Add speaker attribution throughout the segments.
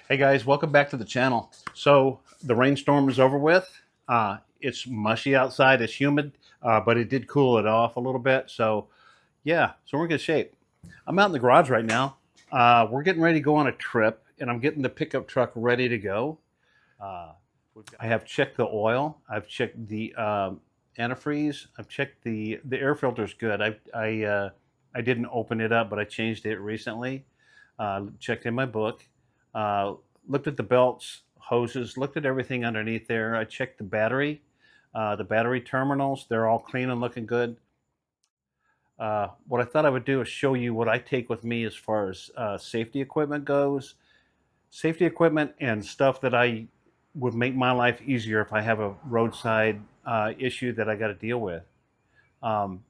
Speaker 1: Hey guys, welcome back to the channel. So the rainstorm is over with. It's mushy outside, it's humid, but it did cool it off a little bit. So yeah, so we're in good shape. I'm out in the garage right now. We're getting ready to go on a trip, and I'm getting the pickup truck ready to go. Uh, I have checked the oil. I've checked the antifreeze. I've checked the air filter's good. I didn't open it up, but I changed it recently. Checked in my book. Uh, Looked at the belts, hoses. Looked at everything underneath there. I checked the battery terminals. They're all clean and looking good. What I thought I would do is show you what I take with me as far as safety equipment goes. Safety equipment and stuff that I would make my life easier if I have a roadside issue that I got to deal with. Um,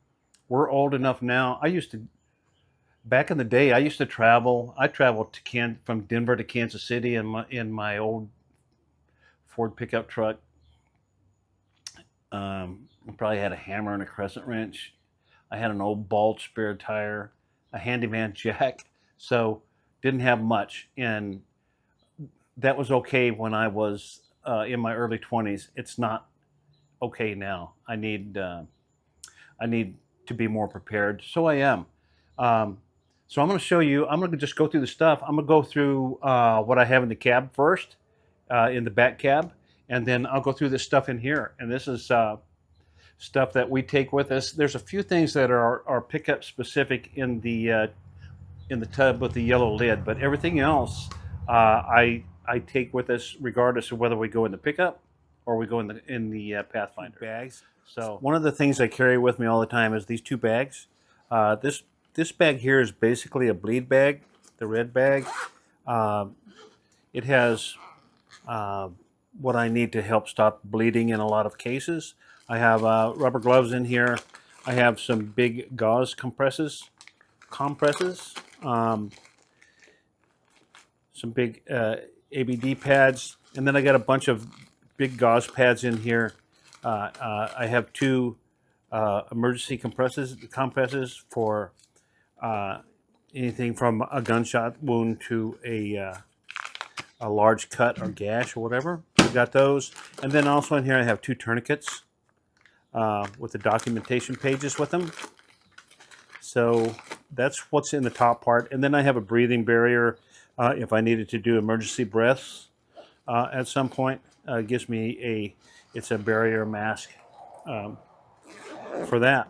Speaker 1: we're old enough now. Back in the day, I used to travel. I traveled from Denver to Kansas City in my old Ford pickup truck. I probably had a hammer and a crescent wrench. I had an old bald spare tire, a handyman jack. So didn't have much, and that was okay when I was in my early 20s. It's not okay now. I need to be more prepared. So I am. Um, so I'm going to show you. I'm going to just go through the stuff. I'm going to go through what I have in the cab first, in the back cab, and then I'll go through this stuff in here. And this is stuff that we take with us. There's a few things that are pickup specific in the tub with the yellow lid, but everything else I take with us regardless of whether we go in the pickup or we go in the Pathfinder bags. So one of the things I carry with me all the time is these two bags. This bag here is basically a bleed bag, the red bag. Uh, it has uh, what I need to help stop bleeding in a lot of cases. I have rubber gloves in here. I have some big gauze compresses, some big ABD pads, and then I got a bunch of big gauze pads in here. I have two emergency compresses for uh, anything from a gunshot wound to a large cut or gash or whatever. We got those, and then also in here I have two tourniquets with the documentation pages with them. So that's what's in the top part, and then I have a breathing barrier if I needed to do emergency breaths at some point. It gives me it's a barrier mask um, for that.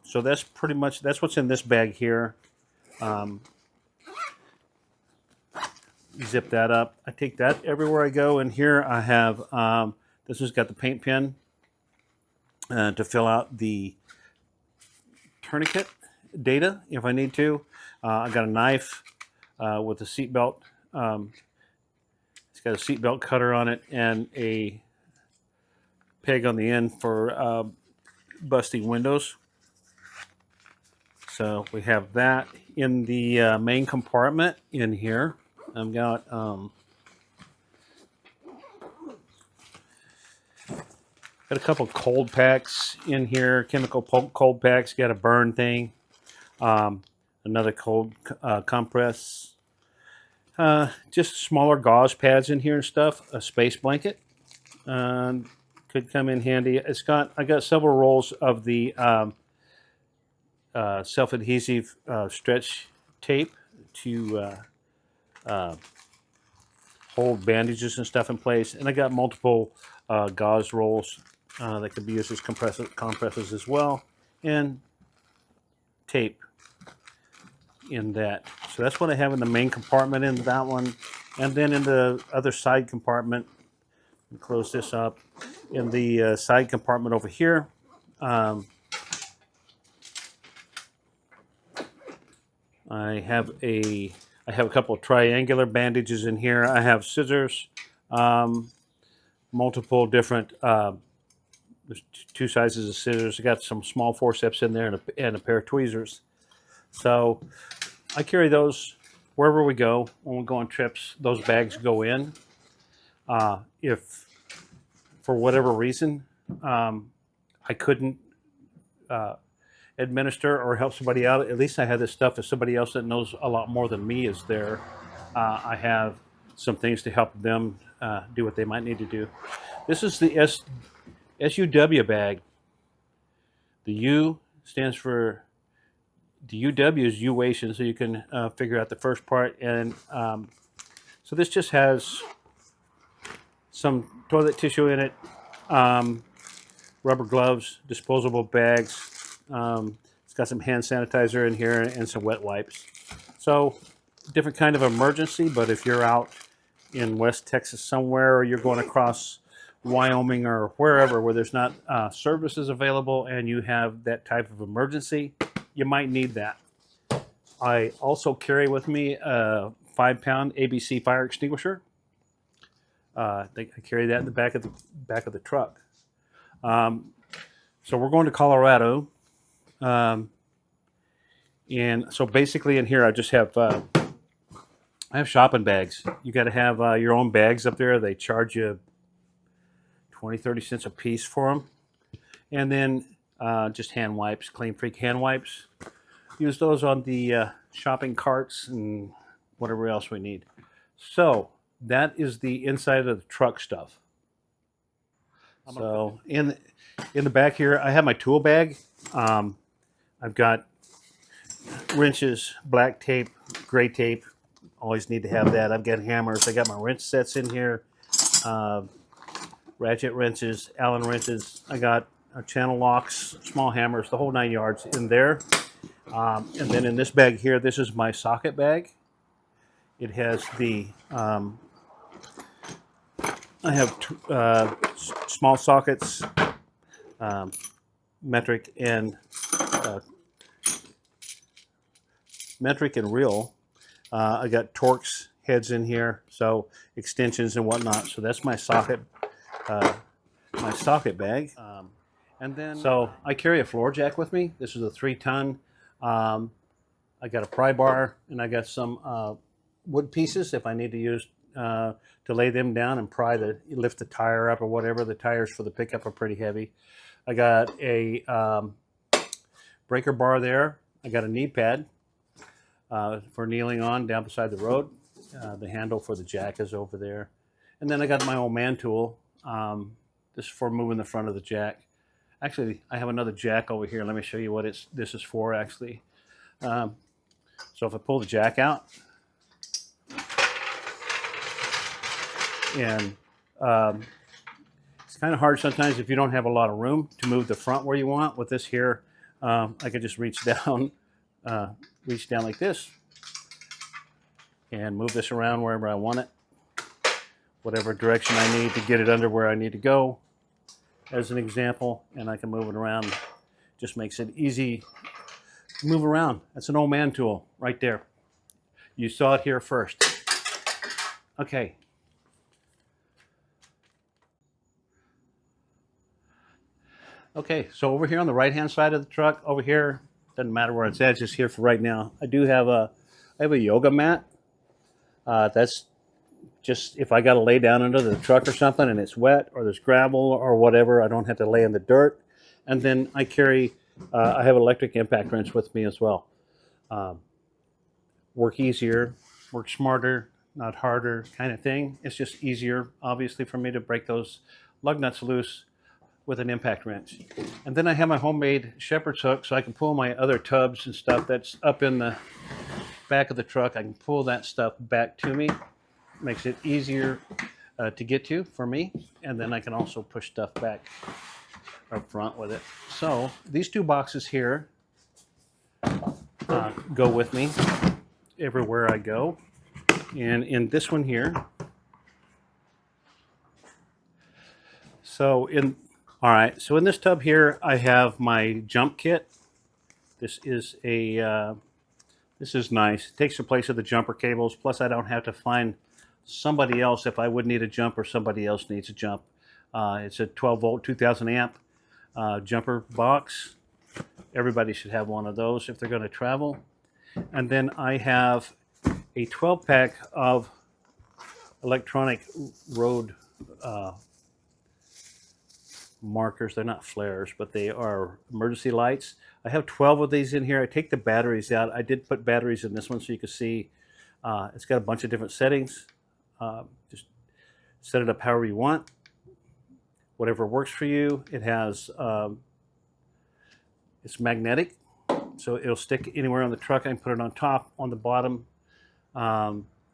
Speaker 1: So that's pretty much that's what's in this bag here. Um, Zip that up. I take that everywhere I go. And here I have this has got the paint pen to fill out the tourniquet data if I need to. I got a knife with a seatbelt. It's got a seatbelt cutter on it and a peg on the end for busting windows. So we have that in the main compartment in here. I've got a couple cold packs in here, chemical cold packs. Got a burn thing, another cold compress, just smaller gauze pads in here and stuff. A space blanket could come in handy. I got several rolls of the self-adhesive stretch tape to hold bandages and stuff in place, and I got multiple gauze rolls that could be used as compresses as well, and tape in that. So that's what I have in the main compartment in that one, and then in the other side compartment, close this up, in the side compartment over here, I have a couple of triangular bandages in here. I have scissors, multiple different. There's two sizes of scissors. I got some small forceps in there and a pair of tweezers. So I carry those wherever we go. When we go on trips, those bags go in. If for whatever reason I couldn't administer or help somebody out, at least I have this stuff if somebody else that knows a lot more than me is there. I have some things to help them do what they might need to do. This is the SUW bag. The U stands for, the UW is U-Wation, so you can figure out the first part. And so this just has some toilet tissue in it, rubber gloves, disposable bags. It's got some hand sanitizer in here and some wet wipes. So different kind of emergency, but if you're out in West Texas somewhere, or you're going across Wyoming or wherever where there's not services available and you have that type of emergency, you might need that. I also carry with me a 5-pound ABC fire extinguisher. I carry that in the back of the truck. So we're going to Colorado, and so basically in here I just have I have shopping bags. You got to have your own bags up there. They charge you 20-30 cents a piece for them, and then just hand wipes, Clean Freak hand wipes. Use those on the shopping carts and whatever else we need. So that is the inside of the truck stuff. So in the back here, I have my tool bag. I've got wrenches, black tape, gray tape. Always need to have that. I've got hammers. I got my wrench sets in here. Ratchet wrenches, Allen wrenches. I got channel locks, small hammers, the whole 9 yards in there. And then in this bag here, this is my socket bag. It has the, I have small sockets, metric and real. I got Torx heads in here, so extensions and whatnot. So that's my socket bag. And then, so I carry a floor jack with me. This is a 3-ton. I got a pry bar, and I got some wood pieces if I need to use to lay them down and lift the tire up or whatever. The tires for the pickup are pretty heavy. I got a breaker bar there. I got a knee pad for kneeling on down beside the road. The handle for the jack is over there. And then I got my old man tool. This is for moving the front of the jack. Actually, I have another jack over here. Let me show you what this is for, actually. So if I pull the jack out, and it's kind of hard sometimes if you don't have a lot of room to move the front where you want. With this here, I could just reach down like this and move this around wherever I want it, whatever direction I need to get it under where I need to go, as an example, and I can move it around. Just makes it easy to move around. That's an old man tool right there. You saw it here first. Okay. Okay, so over here on the right-hand side of the truck, over here, doesn't matter where it's at, it's just here for right now. I have a yoga mat. That's just if I got to lay down under the truck or something and it's wet or there's gravel or whatever, I don't have to lay in the dirt. And then I carry, I have electric impact wrench with me as well. Work easier, work smarter, not harder kind of thing. It's just easier, obviously, for me to break those lug nuts loose with an impact wrench. And then I have my homemade shepherd's hook, so I can pull my other tubs and stuff that's up in the back of the truck. I can pull that stuff back to me. Makes it easier to get to for me. And then I can also push stuff back up front with it. So these two boxes here go with me everywhere I go. And in this one here, all right, so in this tub here, I have my jump kit. This is nice. It takes the place of the jumper cables. Plus, I don't have to find somebody else if I would need a jump or somebody else needs a jump. It's a 12-volt, 2,000 amp jumper box. Everybody should have one of those if they're going to travel. And then I have a 12-pack of electronic road markers. They're not flares, but they are emergency lights. I have 12 of these in here. I take the batteries out. I did put batteries in this one so you can see it's got a bunch of different settings. Just set it up however you want, whatever works for you. It has, it's magnetic, so it'll stick anywhere on the truck. I can put it on top, on the bottom,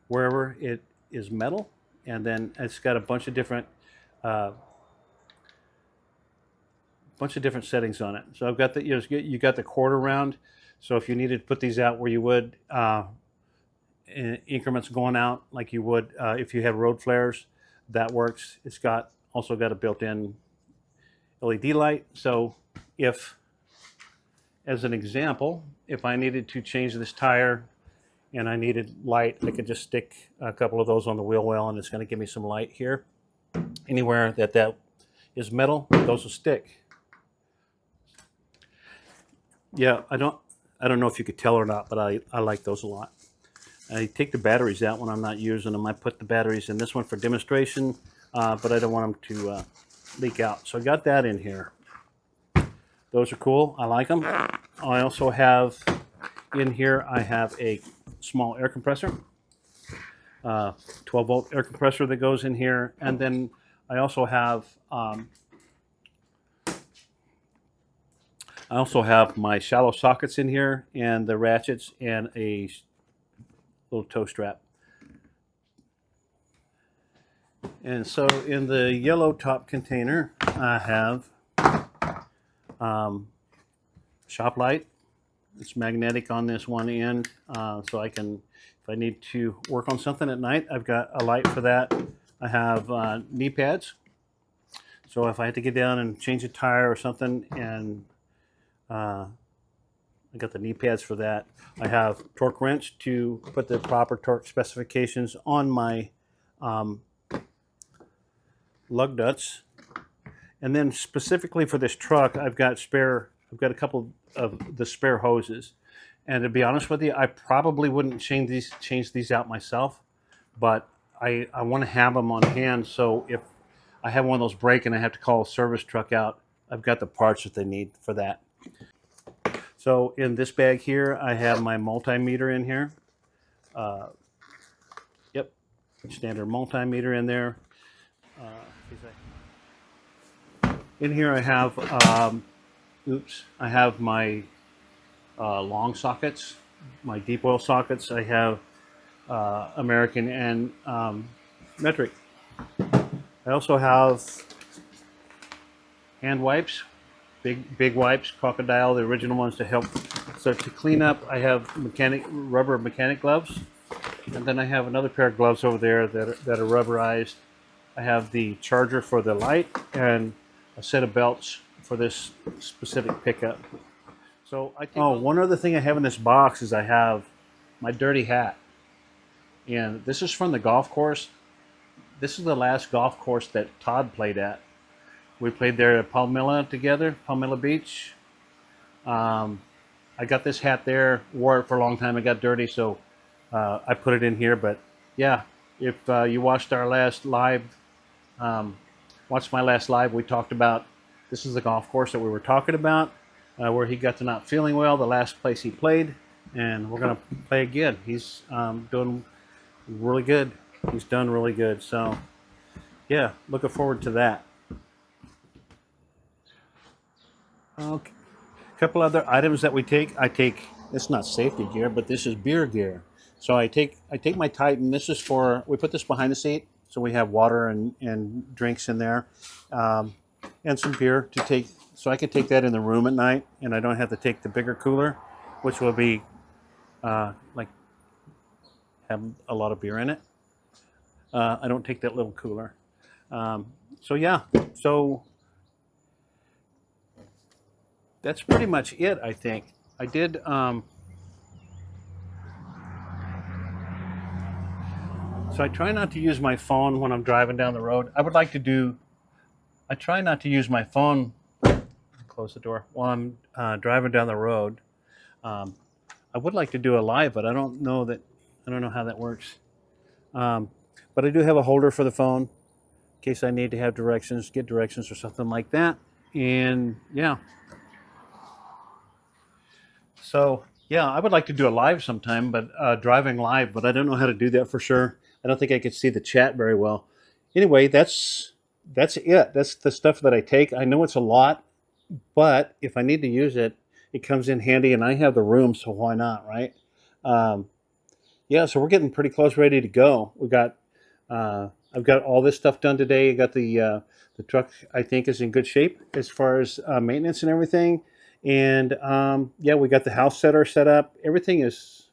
Speaker 1: wherever it is metal. And then it's got a bunch of different settings on it. So I've got the, you got the quarter round. So if you needed to put these out where you would in increments going out like you would if you have road flares, that works. It's got also got a built-in LED light. So if, as an example, if I needed to change this tire and I needed light, I could just stick a couple of those on the wheel well, and it's going to give me some light here. Anywhere that is metal, those will stick. Yeah, I don't know if you could tell or not, but I like those a lot. I take the batteries out when I'm not using them. I put the batteries in this one for demonstration, but I don't want them to leak out. So I got that in here. Those are cool. I like them. I also have in here, I have a small air compressor, 12-volt air compressor that goes in here. And then I also have my shallow sockets in here, and the ratchets, and a little toe strap. And so in the yellow top container, I have shop light. It's magnetic on this one end, so I can, if I need to work on something at night, I've got a light for that. I have knee pads, so if I had to get down and change a tire or something, and I got the knee pads for that. I have torque wrench to put the proper torque specifications on my lug nuts. And then specifically for this truck, I've got a couple of the spare hoses. And to be honest with you, I probably wouldn't change these out myself, but I want to have them on hand, so if I have one of those break and I have to call a service truck out, I've got the parts that they need for that. So in this bag here, I have my multimeter in here. Yep, standard multimeter in there. In here I have, I have my long sockets, my deep oil sockets. I have American and metric. I also have hand wipes, big wipes, Crocodile, the original ones to help. So to clean up, I have rubber mechanic gloves, and then I have another pair of gloves over there that are rubberized. I have the charger for the light and a set of belts for this specific pickup. So one other thing I have in this box is I have my dirty hat, and this is from the golf course. This is the last golf course that Todd played at. We played there at Palmilla together, Palmilla Beach. I got this hat there, wore it for a long time. It got dirty, so I put it in here. But yeah, if you watched our last live, watched my last live, we talked about, this is the golf course that we were talking about, where he got to not feeling well, the last place he played, and we're going to play again. He's doing really good. He's done really good. So yeah, looking forward to that. Okay. A couple other items that we take. I take, it's not safety gear, but this is beer gear. So I take my Titan. This is for, we put this behind the seat, so we have water and drinks in there, and some beer to take, so I can take that in the room at night, and I don't have to take the bigger cooler, which will be like have a lot of beer in it. I don't take that little cooler. So yeah, so that's pretty much it, I think. I did, so I try not to use my phone when I'm driving down the road. I try not to use my phone, close the door, while I'm driving down the road. I would like to do a live, but I don't know how that works. But I do have a holder for the phone in case I need to have directions, get directions or something like that. And yeah. So yeah, I would like to do a live sometime, but driving live, but I don't know how to do that for sure. I don't think I could see the chat very well. Anyway, that's it. That's the stuff that I take. I know it's a lot, but if I need to use it, it comes in handy, and I have the room, so why not, right? Um, yeah, so we're getting pretty close, ready to go. I've got all this stuff done today. I got the truck. I think is in good shape as far as maintenance and everything. And yeah, we got the house setter set up. Everything's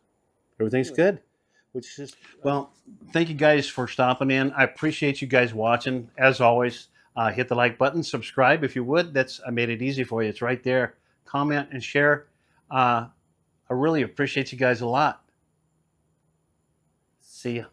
Speaker 1: good. Which is well. Thank you guys for stopping in. I appreciate you guys watching. As always, hit the like button, subscribe if you would. I made it easy for you. It's right there. Comment and share. I really appreciate you guys a lot. See ya.